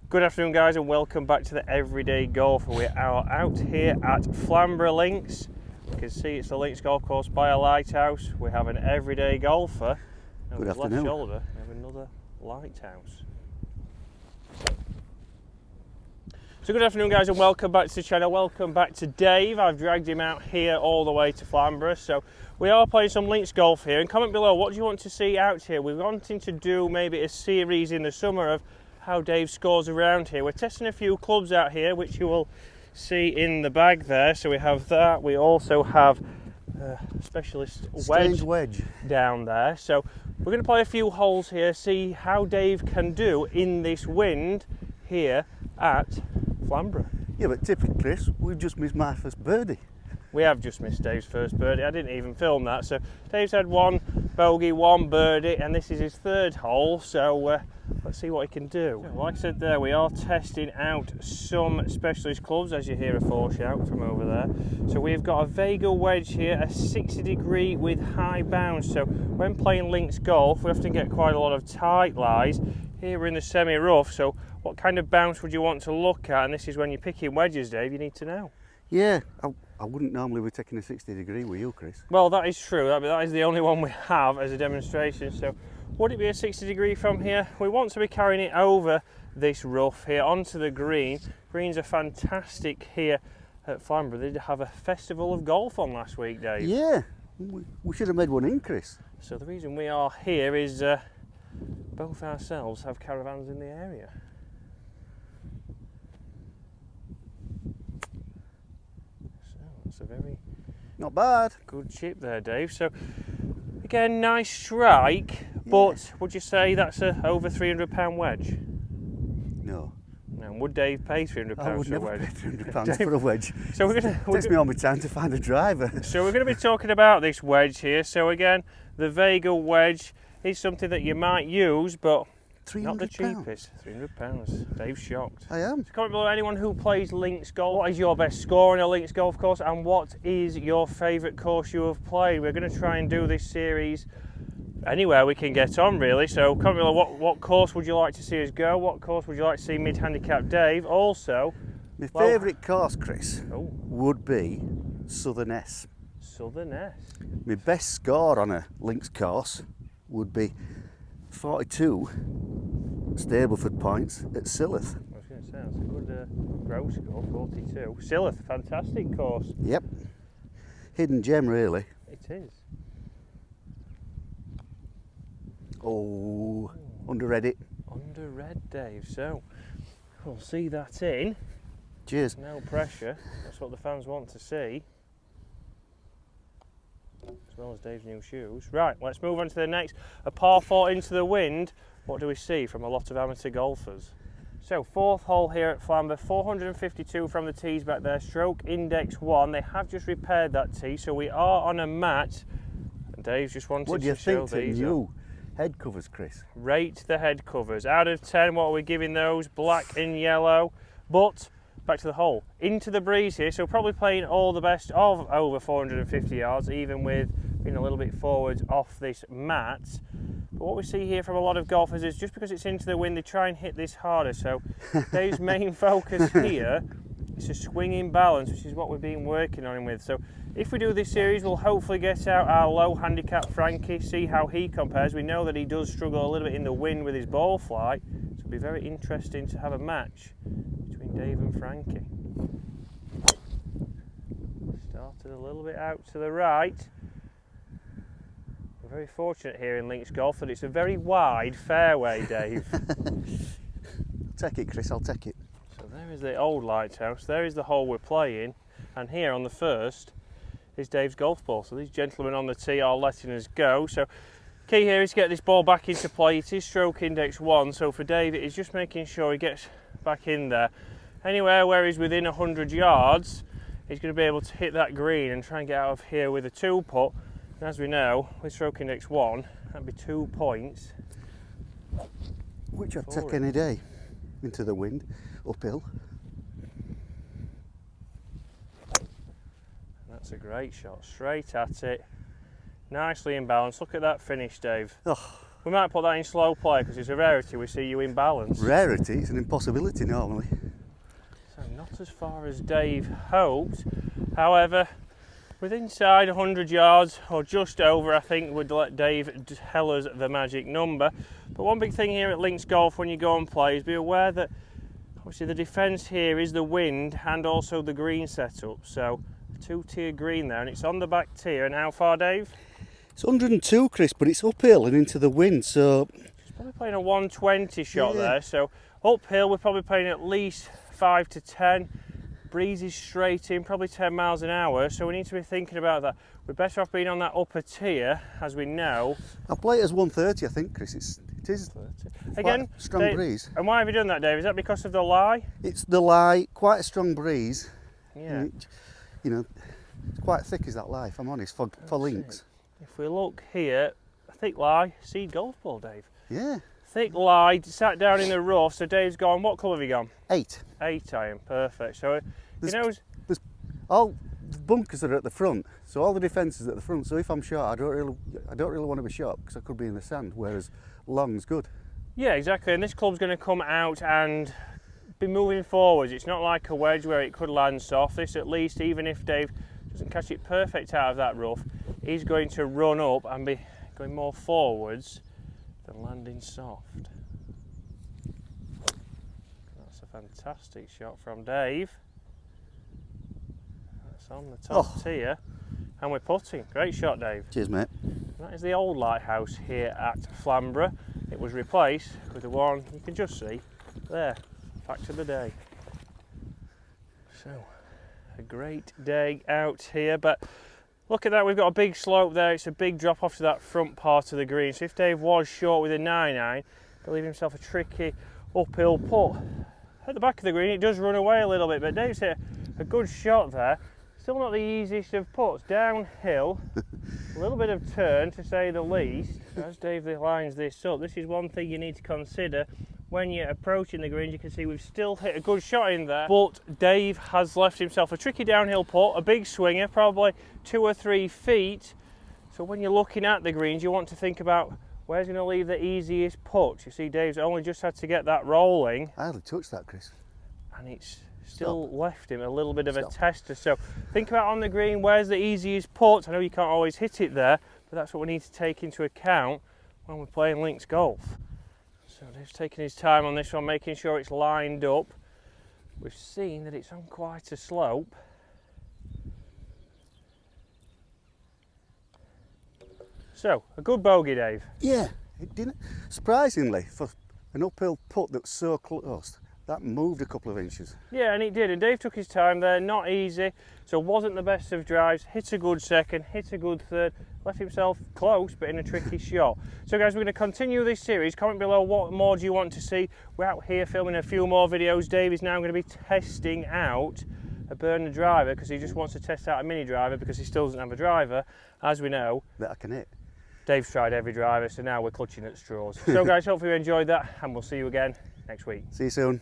Good afternoon guys and welcome back to the Everyday Golfer. We are out here at Flamborough Links. You can see it's the Links Golf Course by a lighthouse. We have an Everyday Golfer. And Good on his afternoon. left shoulder we have another lighthouse. So good afternoon guys and welcome back to the channel. Welcome back to Dave. I've dragged him out here all the way to Flamborough. So we are playing some links golf here, and comment below what do you want to see out here. We're wanting to do maybe a series in the summer of how Dave scores around here. We're testing a few clubs out here which you will see in the bag there. So we have that. We also have a specialist wedge down there. So we're going to play a few holes here, see how Dave can do in this wind here at Flamborough. Yeah, but typically, Chris, we've just missed my first birdie. We have just missed Dave's first birdie. I didn't even film that. So Dave's had one bogey, one birdie, and this is his third hole. So let's see what he can do. So, like I said there, we are testing out some specialist clubs, as you hear a foreshout from over there. So we've got a Vega wedge here, a 60 degree with high bounce. So when playing links golf, we often get quite a lot of tight lies. Here we're in the semi-rough, so what kind of bounce would you want to look at? And this is when you're picking wedges, Dave, you need to know. Yeah, I wouldn't normally be taking a 60 degree with you, Chris. Well, that is true. That is the only one we have as a demonstration. So would it be a 60 degree from here? We want to be carrying it over this rough here onto the green. Greens are fantastic here at Flamborough. They did have a festival of golf on last week, Dave. Yeah, we should have made one in, Chris. So the reason we are here is both ourselves have caravans in the area. So that's a very Not bad. good chip there, Dave. So again, nice strike, but would you say that's a over £300 wedge? No. No. Would Dave pay £300 I would for a never wedge? pay £300 for a wedge. So we're gonna, It takes me all my time to find a driver. So we're going to be talking about this wedge here. So again, the Vega wedge is something that you might use, but not the cheapest. £300. Dave's shocked. I am. So comment below anyone who plays links golf. What is your best score on a links golf course, and what is your favourite course you have played? We're going to try and do this series anywhere we can get on, really. So comment below what course would you like to see us go? What course would you like to see mid-handicap Dave? Also, My favourite course, Chris, oh, would be Southern S. Southern S. My best score on a links course would be 42 Stableford points at Silloth. I was going to say, that's a good gross score, 42. Silloth, fantastic course. Yep. Hidden gem, really. It is. Oh, under it. Under red, Dave. So we'll see that in. Cheers. No pressure. That's what the fans want to see. As well as Dave's new shoes. Right, let's move on to the next. A par 4 into the wind. What do we see from a lot of amateur golfers? So, fourth hole here at Flamborough, 452 from the tees back there, stroke index 1. They have just repaired that tee, so we are on a mat. And Dave's just wanted What do you to show think to the these new head covers, Chris? Rate the head covers. Out of 10, what are we giving those? Black and yellow. But back to the hole. Into the breeze here, so probably playing all the best of over 450 yards, even with being a little bit forward off this mat. But what we see here from a lot of golfers is just because it's into the wind, they try and hit this harder. So Dave's main focus here is to swing in balance, which is what we've been working on him with. So if we do this series, we'll hopefully get out our low handicap Frankie, see how he compares. We know that he does struggle a little bit in the wind with his ball flight, so it'll be very interesting to have a match between Dave and Frankie. Started a little bit out to the right. We're very fortunate here in links golf that it's a very wide fairway, Dave. Take it, Chris, I'll take it. So there is the old lighthouse, there is the hole we're playing, and here on the first is Dave's golf ball. So these gentlemen on the tee are letting us go. So key here is to get this ball back into play. It is stroke index 1, so for Dave it is just making sure he gets back in there. Anywhere where he's within 100 yards, he's going to be able to hit that green and try and get out of here with a 2-putt. And as we know, with stroke index 1, that'd be 2 points. Which I'd take any day. Into the wind, uphill. That's a great shot, straight at it. Nicely in balance. Look at that finish, Dave. Oh, We might put that in slow play because it's a rarity we see you in balance. Rarity, it's an impossibility normally. So not as far as Dave hoped. However, with inside 100 yards or just over, I think would let Dave tell us the magic number. But one big thing here at Links Golf when you go and play is be aware that obviously the defence here is the wind and also the green setup. So a 2-tier green there, and it's on the back tier. And how far, Dave? It's 102, Chris, but it's uphill and into the wind, so... He's probably playing a 120 shot Yeah. there, so uphill we're probably playing at least 5 to 10. Breeze is straight in, probably 10 miles an hour, so we need to be thinking about that. We're better off being on that upper tier, as we know. I'll play it as 130, I think, Chris. It is Again, quite a strong Dave, breeze. and why have you done that, Dave? Is that because of the lie? It's the lie, quite a strong breeze. Yeah. You know, it's quite thick is that lie, if I'm honest, for links. If we look here, a thick lie, seed golf ball, Dave. Yeah. Thick lie, sat down in the rough, so Dave's gone, what colour have you gone? 8. 8 iron, perfect. So, There's- you know, All the bunkers are at the front, so all the defence is at the front. So if I'm short, I don't really want to be short because I could be in the sand. Whereas long's good. yeah, exactly, and this club's going to come out and be moving forwards. It's not like a wedge where it could land soft. This, at least, even if Dave doesn't catch it perfect out of that rough, he's going to run up and be going more forwards than landing soft. That's a fantastic shot from Dave. That's on the top tier, and we're putting. Great shot, Dave. Cheers, mate. That is the old lighthouse here at Flamborough. It was replaced with the one you can just see there. Fact of the day. So, a great day out here, but look at that, we've got a big slope there. It's a big drop off to that front part of the green. So if Dave was short with a 9-iron, he'll leave himself a tricky uphill putt. At the back of the green, it does run away a little bit, but Dave's hit a good shot there. Still not the easiest of putts. Downhill, a little bit of turn to say the least. As Dave lines this up, this is one thing you need to consider when you're approaching the greens. You can see we've still hit a good shot in there, but Dave has left himself a tricky downhill putt, a big swinger, probably 2 or 3 feet. So when you're looking at the greens, you want to think about where's going to leave the easiest putt. You see Dave's only just had to get that rolling. I hardly touched that, Chris. And it's still left him a little bit of a Stop. tester. So think about on the green, where's the easiest putt? I know you can't always hit it there, but that's what we need to take into account when we're playing links golf. So Dave's taking his time on this one, making sure it's lined up. We've seen that it's on quite a slope. So, a good bogey, Dave. Yeah, it didn't. Surprisingly, for an uphill putt that's so close, that moved a couple of inches. Yeah, and it did, and Dave took his time there, not easy, so wasn't the best of drives, hit a good second, hit a good third, left himself close but in a tricky shot. So guys, we're going to continue this series. Comment below what more do you want to see. We're out here filming a few more videos. Dave is now going to be testing out a burner driver because he just wants to test out a mini driver because he still doesn't have a driver, as we know. That I can hit. Dave's tried every driver, so now we're clutching at straws. So guys, hopefully you enjoyed that, and we'll see you again next week. See you soon.